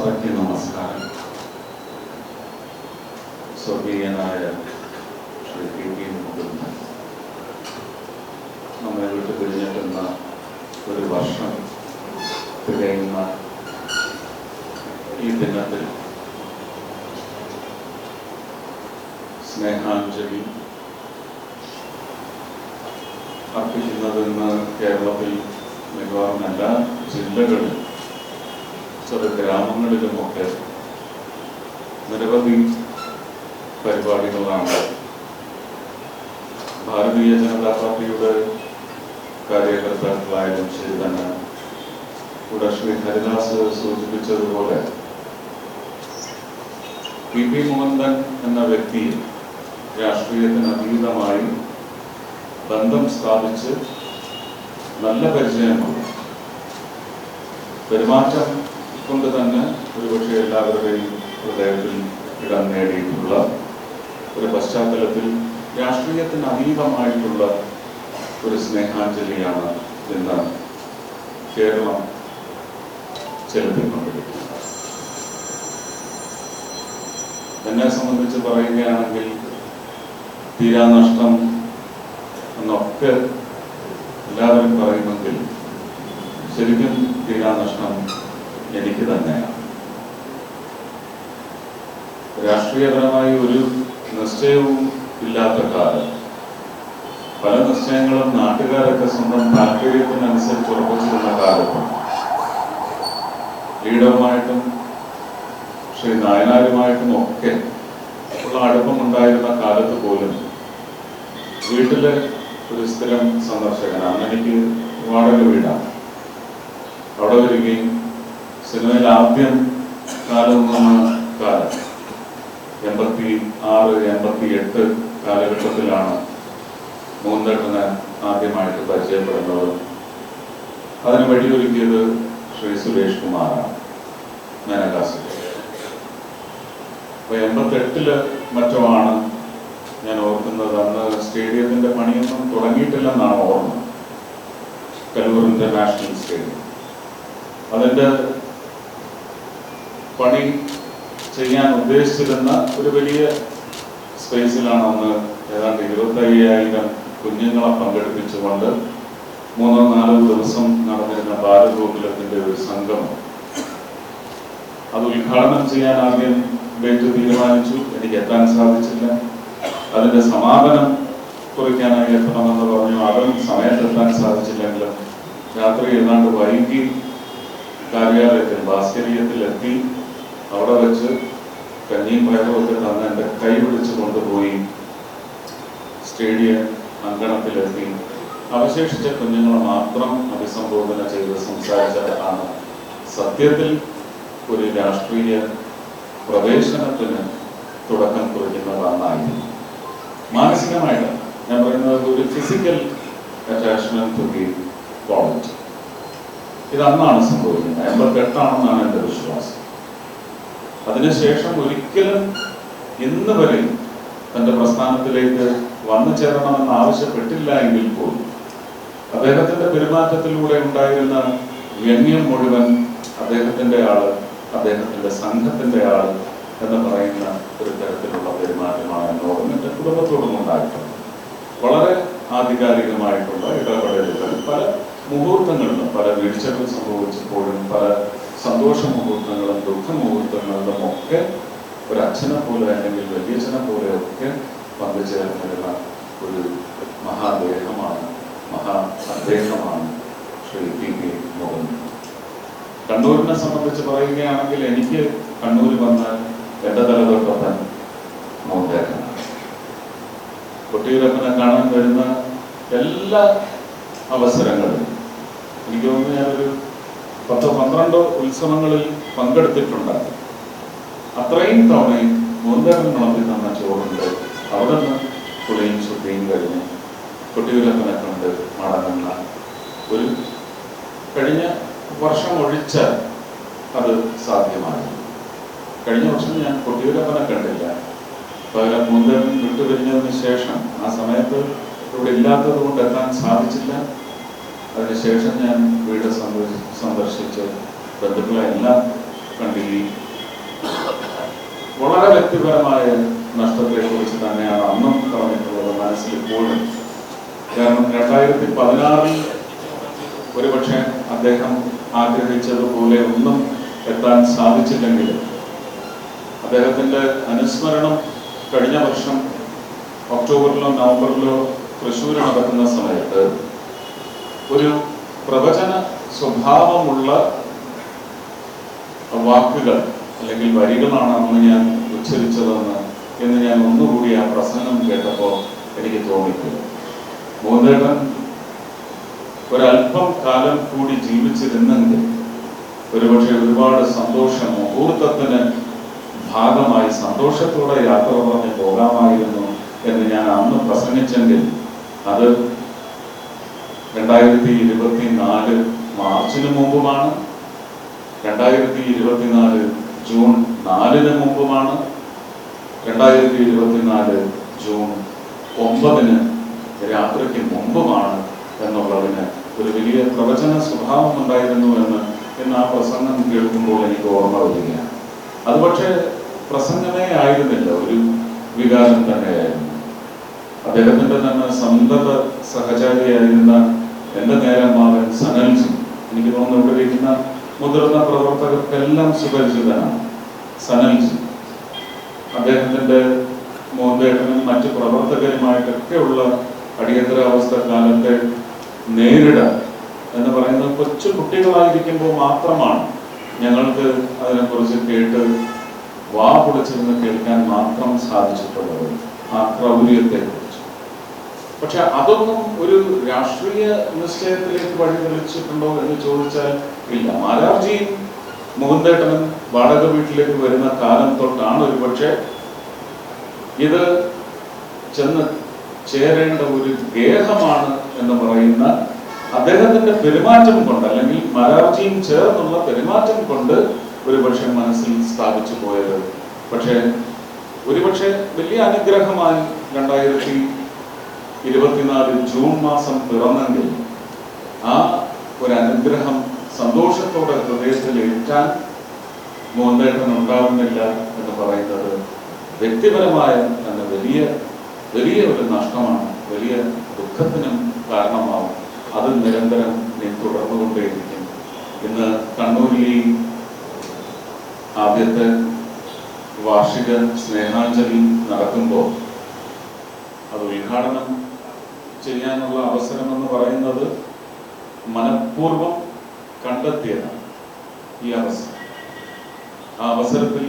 സഭയ്ക്ക് നമസ്കാരം. സ്വർഗീയനായ Shri P P Mukundan നമ്മെ വിട്ടു പിരിഞ്ഞിട്ടുന്ന ഒരു വർഷം തികയുന്ന ഈ ദിനത്തിൽ സ്നേഹാഞ്ജലി അർപ്പിക്കുന്നതെന്ന് കേരളത്തിൽ മിക്കവാറും എല്ലാ ജില്ലകളിലും ചെറു ഗ്രാമങ്ങളിലുമൊക്കെ നിരവധി പരിപാടികളാണ് ഭാരതീയ ജനതാ പാർട്ടിയുടെ കാര്യകർത്താക്കളായാലും ശരി തന്നെ. ഇവിടെ ശ്രീ ഹരിദാസ് സൂചിപ്പിച്ചതുപോലെ പി പി മുകുന്ദൻ എന്ന വ്യക്തി രാഷ്ട്രീയത്തിന് അതീതമായി ബന്ധം സ്ഥാപിച്ച് നല്ല പരിചയമുള്ള, പെരുമാറ്റം കൊണ്ട് തന്നെ ഒരുപക്ഷെ എല്ലാവരുടെയും ഹൃദയത്തിൽ ഇടം നേടിയിട്ടുള്ള ഒരു പശ്ചാത്തലത്തിൽ രാഷ്ട്രീയത്തിന് അതീതമായിട്ടുള്ള ഒരു സ്നേഹാഞ്ജലിയാണ് ഇന്ന് കേരളം ചെലുത്തിക്കൊണ്ടിരിക്കുന്നത്. എന്നെ സംബന്ധിച്ച് പറയുകയാണെങ്കിൽ തീരാനഷ്ടം എന്നൊക്കെ എല്ലാവരും പറയുമെങ്കിൽ ശരിക്കും തീരാനഷ്ടം എനിക്ക് തന്നെയാണ്. രാഷ്ട്രീയപരമായി ഒരു നിശ്ചയവും ഇല്ലാത്ത കാലം, പല നിശ്ചയങ്ങളും നാട്ടുകാരൊക്കെ സ്വന്തം താല്പര്യത്തിനനുസരിച്ച് ഉറപ്പിച്ചിരുന്ന കാലത്ത് ലീഡറുമായിട്ടും ശ്രീ നായനാരുമായിട്ടും ഒക്കെ ഉള്ള അടുപ്പമുണ്ടായിരുന്ന കാലത്ത് പോലും വീട്ടിലെ ഒരു സ്ഥിരം സന്ദർശകൻ, അന്ന് എനിക്ക് വാടക വീടാണ്, അവിടെ വരികയും സിനിമയിൽ ആദ്യം കാലം 86, 88 കാലഘട്ടത്തിലാണ് മുകുന്ദേട്ടനെ ആദ്യമായിട്ട് പരിചയപ്പെടുന്നത്. അതിന് വഴിയൊരുക്കിയത് ശ്രീ സുരേഷ് കുമാറാണ്, മേനകാ സുരേഷ്. അപ്പൊ 88 മറ്റോ ആണ് ഞാൻ ഓർക്കുന്നത്. അന്ന് സ്റ്റേഡിയത്തിന്റെ പണിയൊന്നും തുടങ്ങിയിട്ടില്ലെന്നാണ് ഓർമ്മ. കലൂർ ഇന്റർനാഷണൽ സ്റ്റേഡിയം അതിന്റെ പണി ചെയ്യാൻ ഉദ്ദേശിച്ചിരുന്ന ഒരു വലിയ സ്പേസിലാണ് അന്ന് ഏതാണ്ട് 25,000 കുഞ്ഞുങ്ങളെ പങ്കെടുപ്പിച്ചുകൊണ്ട് 3-4 ദിവസം നടന്നിരുന്ന ബാലഗോകുലത്തിന്റെ ഒരു സംഗമം. അത് ഉദ്ഘാടനം ചെയ്യാൻ ആദ്യം ഡേറ്റ് തീരുമാനിച്ചു. എനിക്ക് എത്താൻ സാധിച്ചില്ല. അതിന്റെ സമാപനം കുറിക്കാനായി എത്തണമെന്ന് പറഞ്ഞു. അതും സമയത്തെത്താൻ സാധിച്ചില്ലെങ്കിലും രാത്രി ഏതാണ്ട് വൈകി കാര്യാലയത്തിൽ ഭാസ്കരീയത്തിലെത്തി. അവിടെ വെച്ച് കഞ്ഞിയും പയറുമൊക്കെ തന്ന് എൻ്റെ കൈ പിടിച്ച് കൊണ്ടുപോയി സ്റ്റേഡിയം അങ്കണത്തിലെത്തി. അവശേഷിച്ച കുഞ്ഞുങ്ങളെ മാത്രം അഭിസംബോധന ചെയ്ത് സംസാരിച്ചതാണ് സത്യത്തിൽ ഒരു രാഷ്ട്രീയ പ്രവേശനത്തിന് തുടക്കം കുറിക്കുന്നതായിരുന്നു. മാനസികമായിട്ട് ഞാൻ പറയുന്നത് ഒരു physical attachment to the polity. ഇതന്നാണ് സംഭവിക്കുന്നത്. 88 എൻ്റെ വിശ്വാസം. അതിനുശേഷം ഒരിക്കലും ഇന്ന് വരെ തൻ്റെ പ്രസ്ഥാനത്തിലേക്ക് വന്നു ചേരണമെന്ന് ആവശ്യപ്പെട്ടില്ല എങ്കിൽ പോലും അദ്ദേഹത്തിന്റെ പെരുമാറ്റത്തിലൂടെ ഉണ്ടായിരുന്ന വ്യംഗ്യം മുഴുവൻ അദ്ദേഹത്തിന്റെ ആള്, അദ്ദേഹത്തിന്റെ സംഘത്തിന്റെ ആള് എന്ന് പറയുന്ന ഒരു തരത്തിലുള്ള പെരുമാറ്റമാണ് എന്നോടും എൻ്റെ കുടുംബത്തോടും ഉണ്ടായിട്ടുള്ളത്. വളരെ ആധികാരികമായിട്ടുള്ള ഇടപെടലുകൾ പല മുഹൂർത്തങ്ങളിലും, പല വീഴ്ചകൾ സംഭവിച്ചപ്പോഴും, പല സന്തോഷ മുഹൂർത്തങ്ങളും ദുഃഖ മുഹൂർത്തങ്ങളിലും ഒക്കെ ഒരു അച്ഛനെ പോലെ അല്ലെങ്കിൽ വലിയച്ഛനെ പോലെ ഒക്കെ പങ്കുചേർന്നിരുന്ന ഒരു മഹാദേഹമാണ്, അദ്ദേഹമാണ് ശ്രീ പി പി മുകുന്ദൻ. കണ്ണൂരിനെ സംബന്ധിച്ച് പറയുകയാണെങ്കിൽ എനിക്ക് കണ്ണൂർ വന്നാൽ എൻ്റെ തലതൊട്ടപ്പൻ മുകുന്ദേട്ടനാണ്. കൊട്ടിയൂരപ്പനെ കാണാൻ വരുന്ന എല്ലാ അവസരങ്ങളിലും എനിക്ക് തോന്നുന്നു ഞാനൊരു 10-12 ഉത്സവങ്ങളിൽ പങ്കെടുത്തിട്ടുണ്ട്. അത്രയും തവണയും മുകുന്ദേട്ടൻ വിളമ്പി തന്ന ചോറുണ്ട്. അവിടെ നിന്ന് കുളിയും ശുദ്ധിയും കഴിഞ്ഞ് കൊട്ടിയൂരപ്പനെ കണ്ട് മടങ്ങുന്ന ഒരു കഴിഞ്ഞ വർഷം ഒഴിച്ചാൽ അത് സാധ്യമായി. കഴിഞ്ഞ വർഷം ഞാൻ കൊട്ടിയൂരപ്പനെ കണ്ടില്ല. പകരം മുകുന്ദേട്ടൻ വിട്ടുപിരിഞ്ഞതിന് ശേഷം ആ സമയത്ത് ഇവിടെ ഇല്ലാത്തത് കൊണ്ട് എത്താൻ സാധിച്ചില്ല. അതിനുശേഷം ഞാൻ വീട് സന്ദർശിച്ച് ബന്ധുക്കളെല്ലാം കണ്ടില്ല. വളരെ വ്യക്തിപരമായ നഷ്ടത്തെക്കുറിച്ച് തന്നെയാണ് അന്നും പറഞ്ഞിട്ടുള്ളത് മനസ്സിൽ ഇപ്പോഴും. കാരണം 2016 ഒരുപക്ഷെ അദ്ദേഹം ആഗ്രഹിച്ചതുപോലെ ഒന്നും എത്താൻ സാധിച്ചില്ലെങ്കിലും അദ്ദേഹത്തിൻ്റെ അനുസ്മരണം കഴിഞ്ഞ വർഷം ഒക്ടോബറിലോ നവംബറിലോ തൃശ്ശൂർ നടക്കുന്ന സമയത്ത് ഒരു പ്രവചന സ്വഭാവമുള്ള വാക്കുകൾ അല്ലെങ്കിൽ വരികളാണ് അന്ന് ഞാൻ ഉച്ചരിച്ചതെന്ന് എന്ന് ഞാൻ ഒന്നുകൂടി ആ പ്രസംഗം കേട്ടപ്പോൾ എനിക്ക് തോന്നിക്കുന്നു. മോഹൻദേട്ടൻ ഒരല്പം കാലം കൂടി ജീവിച്ചിരുന്നെങ്കിൽ ഒരുപക്ഷെ ഒരുപാട് സന്തോഷം മുഹൂർത്തത്തിന് ഭാഗമായി സന്തോഷത്തോടെ യാത്ര പറഞ്ഞ് പോകാമായിരുന്നു എന്ന് ഞാൻ അന്ന് പ്രസംഗിച്ചെങ്കിൽ അത് 2024 മാർച്ചിന് മുമ്പുമാണ്, 2024 ജൂൺ 4-ന് മുമ്പുമാണ്, 2024 ജൂൺ 9-ന് രാത്രിക്ക് മുമ്പുമാണ് എന്നുള്ളതിന് ഒരു വലിയ പ്രവചന സ്വഭാവം ഉണ്ടായിരുന്നു എന്ന് ആ പ്രസംഗം കേൾക്കുമ്പോൾ എനിക്ക് ഓർമ്മ വരികയാണ്. അത് പക്ഷേ പ്രസംഗമേ ആയിരുന്നില്ല, ഒരു വികാരം തന്നെയായിരുന്നു. അദ്ദേഹത്തിൻ്റെ തന്നെ സന്തത സഹചാരിയായിരുന്ന എൻ്റെ നേരമാവൻ സനൽജി, എനിക്ക് തോന്നുന്നു ഇവിടെ ഇരിക്കുന്ന മുതിർന്ന പ്രവർത്തകർക്കെല്ലാം സുപരിചിതനാണ് സനൽജി. അദ്ദേഹത്തിൻ്റെ മോഹൻദേട്ടനും മറ്റ് പ്രവർത്തകരുമായിട്ടൊക്കെയുള്ള അടിയന്തരാവസ്ഥ കാലത്തെ നേരിടാൻ എന്ന് പറയുന്നത് കൊച്ചു കുട്ടികളായിരിക്കുമ്പോൾ മാത്രമാണ് ഞങ്ങൾക്ക് അതിനെക്കുറിച്ച് കേട്ട് വാ പൊളിച്ചിരുന്ന് കേൾക്കാൻ മാത്രം സാധിച്ചിട്ടുള്ളത്, ആ ക്രൗര്യത്തെക്കുറിച്ച്. പക്ഷെ അതൊന്നും ഒരു രാഷ്ട്രീയ നിശ്ചയത്തിലേക്ക് വഴിതെളിച്ചിട്ടുണ്ടോ എന്ന് ചോദിച്ചാൽ ഇല്ല. മാരാർജിയും മോഹൻദേട്ടനും വാടക വീട്ടിലേക്ക് വരുന്ന കാലം തൊട്ടാണ് ഒരുപക്ഷെ ഇത് ചെന്ന് ചേരേണ്ട ഒരു ഗേഹമാണ് എന്ന് പറയുന്ന അദ്ദേഹത്തിന്റെ പെരുമാറ്റം കൊണ്ട്, അല്ലെങ്കിൽ മാരാർജിയും ചേർന്നുള്ള പെരുമാറ്റം കൊണ്ട് ഒരുപക്ഷെ മനസ്സിൽ സ്ഥാപിച്ചു പോയത്. പക്ഷേ ഒരുപക്ഷെ വലിയ അനുഗ്രഹമായി 2024 ജൂൺ മാസം പിറന്നെങ്കിൽ ആ ഒരു അനുഗ്രഹം സന്തോഷത്തോടെ ഹൃദയത്തിൽ ഏറ്റാൻ മോഹൻദേട്ടൻ ഉണ്ടാവുന്നില്ല എന്ന് പറയുന്നത് വ്യക്തിപരമായ തന്നെ വലിയ ഒരു നഷ്ടമാണ്, വലിയ ദുഃഖത്തിനും കാരണമാവും. അത് നിരന്തരം തുടർന്നുകൊണ്ടേയിരിക്കും. ഇന്ന് കണ്ണൂരിൽ ആദ്യത്തെ വാർഷിക സ്നേഹാഞ്ജലി നടക്കുമ്പോൾ അത് ഉദ്ഘാടനം ചെയ്യാനുള്ള അവസരമെന്ന് പറയുന്നത് മനഃപൂർവ്വം കണ്ടെത്തിയതാണ് ഈ അവസരം. ആ അവസരത്തിൽ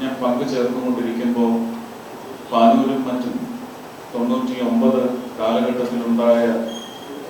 ഞാൻ പങ്കുചേർന്നുകൊണ്ടിരിക്കുമ്പോൾ പാനൂരും മറ്റും 99 കാലഘട്ടത്തിലുണ്ടായ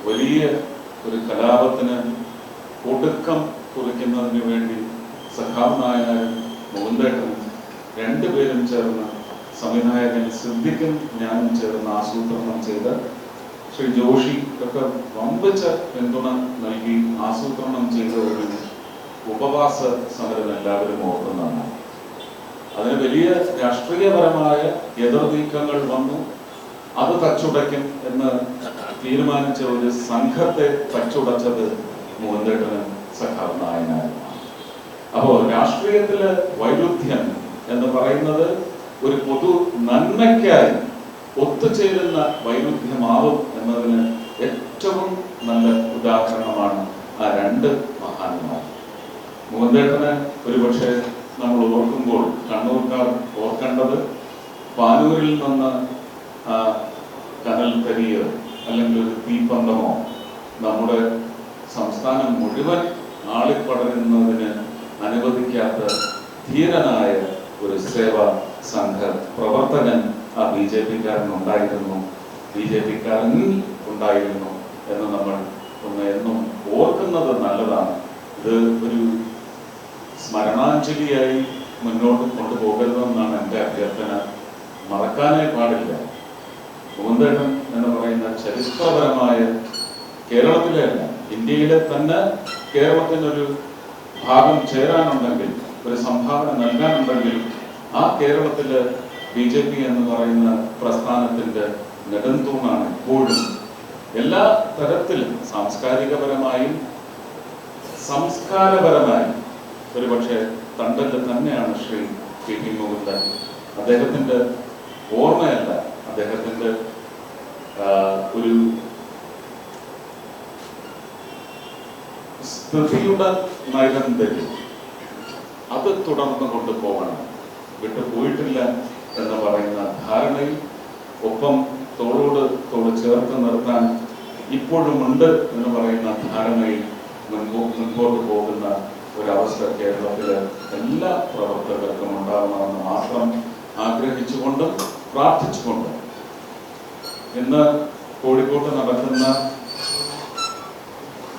വലിയ ഒരു കലാപത്തിന് ഒടുക്കം കുറിക്കുന്നതിന് വേണ്ടി സഖാവ് നായനാരും മോഹൻദേട്ടനും രണ്ടുപേരും ചേർന്ന്, സംവിധായകൻ സിദ്ദിഖും ഞാനും ചേർന്ന് ആസൂത്രണം ചെയ്ത ശ്രീ ജോഷി ഒക്കെ വമ്പിച്ച പിന്തുണ നൽകി ആസൂത്രണം ചെയ്ത ഒരു ഉപവാസ സമരം എല്ലാവരും ഓർക്കുന്നതാണ്. അതിന് വലിയ രാഷ്ട്രീയപരമായ എതിർനീക്കങ്ങൾ വന്നു. അത് തച്ചുടയ്ക്കും എന്ന് തീരുമാനിച്ച ഒരു സംഘത്തെ തച്ചുടച്ചത് മോഹൻദേട്ടനും സഖാവ് നായനാരുമാണ്. അപ്പോൾ രാഷ്ട്രീയത്തിലെ വൈരുദ്ധ്യം എന്ന് പറയുന്നത് ഒരു പൊതു നന്മയ്ക്കായി ഒത്തുചേരുന്ന വൈരുദ്ധ്യമാവും എന്നതിന് ഏറ്റവും നല്ല ഉദാഹരണമാണ് ആ രണ്ട് മഹാന്മാർ. മോഹൻദേട്ടനെ ഒരുപക്ഷെ നമ്മൾ ഓർക്കുമ്പോൾ കണ്ണൂർക്കാർ ഓർക്കേണ്ടത് പാനൂരിൽ നിന്ന് കനൽ തരിയോ അല്ലെങ്കിൽ ഒരു തീപ്പന്തമോ നമ്മുടെ സംസ്ഥാനം മുഴുവൻ ആളിപ്പടരുന്നതിന് അനുവദിക്കാത്ത ധീരനായ ഒരു സേവാ സംഘ പ്രവർത്തകൻ ആ BJP-കാരൻ ഉണ്ടായിരുന്നു, BJP-കാരനിൽ ഉണ്ടായിരുന്നു എന്ന് നമ്മൾ എന്നും ഓർക്കുന്നത് നല്ലതാണ്. ഇത് ഒരു സ്മരണാഞ്ജലിയായി മുന്നോട്ട് കൊണ്ടുപോകരുതെന്നാണ് എൻ്റെ അഭ്യർത്ഥന. മറക്കാനേ പാടില്ല. മോഹൻദേട്ടൻ എന്ന് പറയുന്ന ചരിത്രപരമായ കേരളത്തിലെ അല്ല, ഇന്ത്യയിലെ തന്നെ കേരളത്തിനൊരു ഭാഗം ചേരാനുണ്ടെങ്കിൽ, ഒരു സംഭാവന നൽകാനുണ്ടെങ്കിൽ ആ കേരളത്തില് BJP എന്ന് പറയുന്ന പ്രസ്ഥാനത്തിന്റെ നെടുംതൂണാണ് ഇപ്പോഴും. എല്ലാ തരത്തിലും സാംസ്കാരികപരമായും സംസ്കാരപരമായും ഒരുപക്ഷെ തണ്ടല് തന്നെയാണ് ശ്രീ പി ടി മുകുന്ദൻ. അദ്ദേഹത്തിൻ്റെ ഓർമ്മയല്ല, അദ്ദേഹത്തിൻ്റെ ഒരു സ്ഥിതിയുടെ നൈരന്തര്യം അത് തുടർന്ന് കൊണ്ടുപോകണം, വിട്ടുപോയിട്ടില്ല എന്ന് പറയുന്ന ധാരണയിൽ, ഒപ്പം തോളോട് തോട് ചേർത്ത് നിർത്താൻ ഇപ്പോഴും ഉണ്ട് എന്ന് പറയുന്ന ധാരണയിൽ മുൻപോട്ട് പോകുന്ന ഒരവസ്ഥ കേരളത്തിലെ എല്ലാ പ്രവർത്തകർക്കും ഉണ്ടാകണമെന്ന് മാത്രം ആഗ്രഹിച്ചുകൊണ്ടും പ്രാർത്ഥിച്ചുകൊണ്ടും ഇന്ന് കോഴിക്കോട്ട് നടക്കുന്ന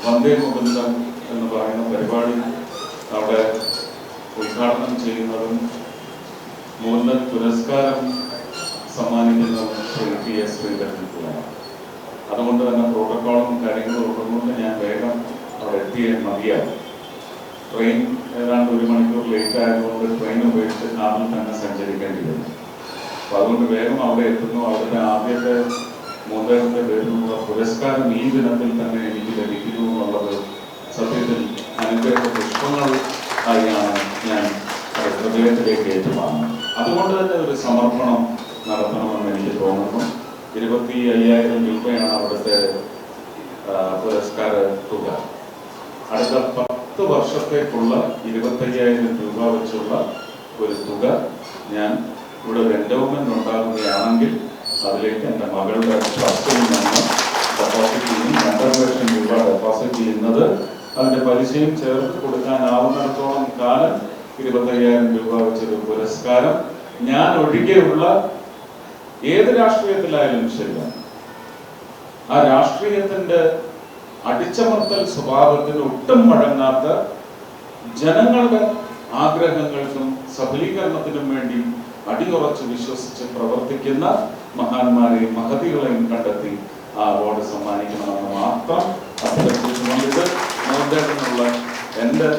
വന്ദേ മുകുന്ദം എന്ന് പറയുന്ന പരിപാടി അവിടെ ഉദ്ഘാടനം ചെയ്യുന്നതും മുകുന്ദൻ പുരസ്കാരം സമ്മാനിക്കുന്നതും ശ്രീ ടി എസ് ശ്രീധരൻ. അതുകൊണ്ട് തന്നെ പ്രോട്ടോക്കോളും കാര്യങ്ങളും ഉള്ളതുകൊണ്ട് ഞാൻ വേഗം അവിടെ എത്തിയേ മതിയാവും. ട്രെയിൻ ഏതാണ്ട് 1 മണിക്കൂർ ലേറ്റ് ആയതുകൊണ്ട് ട്രെയിൻ ഉപയോഗിച്ച് കാറിൽ തന്നെ സഞ്ചരിക്കേണ്ടി വരും. അപ്പോൾ അതുകൊണ്ട് വേഗം അവിടെ എത്തുന്നു. അവിടുത്തെ ആദ്യത്തെ മുകുന്ദന്റെ പേരിലുള്ള പുരസ്കാരം ഈ ദിനത്തിൽ തന്നെ എനിക്ക് ലഭിക്കുന്നു എന്നുള്ളത് സത്യത്തിൽ അനുഗ്രഹ പുഷ്പങ്ങൾ ആയാണ് ഞാൻ ഹൃദയത്തിലേക്ക് ഏറ്റുവാങ്ങുന്നത്. അതുകൊണ്ട് തന്നെ ഒരു സമർപ്പണം നടത്തണമെന്ന് എനിക്ക് തോന്നുന്നു. 25,000 രൂപയാണ് അവിടുത്തെ പുരസ്കാര തുക. അടുത്ത 10 വർഷത്തേക്കുള്ള 25,000 രൂപ വെച്ചുള്ള ഒരു തുക ഞാൻ ഇവിടെ ഒരു എൻഡോവ്മെന്റ് ഉണ്ടാകുകയാണെങ്കിൽ അതിലേക്ക് എൻ്റെ മകളുടെ ട്രസ്റ്റിൽ നിന്ന് ഡെപ്പോസിറ്റ് ചെയ്യും. 2,00,000 രൂപ ഡെപ്പോസിറ്റ് ചെയ്യുന്നത് അതിൻ്റെ പലിശയും ചേർത്ത് കൊടുക്കാനാവുന്നിടത്തോളം കാലം 25,000 രൂപ വെച്ചൊരു പുരസ്കാരം ഞാൻ ഒഴികെയുള്ള ഏത് രാഷ്ട്രീയത്തിലായാലും ശരിയാണ്, ആ രാഷ്ട്രീയത്തിന്റെ അടിച്ചമർത്തൽ സ്വഭാവത്തിന് ഒട്ടും വഴങ്ങാത്ത, ജനങ്ങളുടെ ആഗ്രഹങ്ങൾക്കും സഫലീകരണത്തിനും വേണ്ടി അടിയുറച്ച് വിശ്വസിച്ച് പ്രവർത്തിക്കുന്ന മഹാന്മാരെയും മഹതികളെയും കണ്ടെത്തി ആ അവാർഡ് സമ്മാനിക്കണമെന്ന് മാത്രം അഭ്യർത്ഥിച്ചുകൊണ്ട് ഇത് മോന്തേട്ടനുള്ള എൻ്റെ